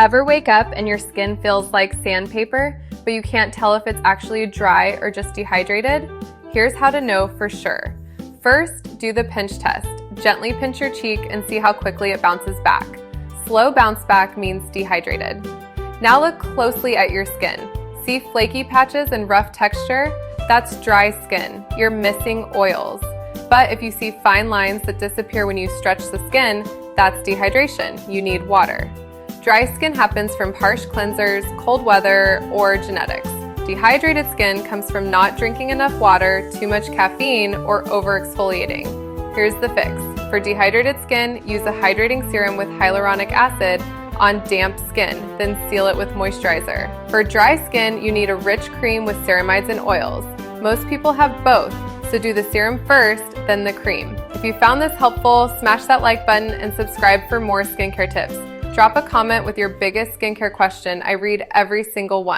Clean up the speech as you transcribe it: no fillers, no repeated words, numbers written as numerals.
Ever wake up and your skin feels like sandpaper, but you can't tell if it's actually dry or just dehydrated? Here's how to know for sure. First, do the pinch test. Gently pinch your cheek and see how quickly it bounces back. Slow bounce back means dehydrated. Now look closely at your skin. See flaky patches and rough texture? That's dry skin. You're missing oils. But if you see fine lines that disappear when you stretch the skin, that's dehydration. You need water. Dry skin happens from harsh cleansers, cold weather, or genetics. Dehydrated skin comes from not drinking enough water, too much caffeine, or over-exfoliating. Here's the fix. For dehydrated skin, use a hydrating serum with hyaluronic acid on damp skin, then seal it with moisturizer. For dry skin, you need a rich cream with ceramides and oils. Most people have both, so do the serum first, then the cream. If you found this helpful, smash that like button and subscribe for more skincare tips. Drop a comment with your biggest skincare question. I read every single one.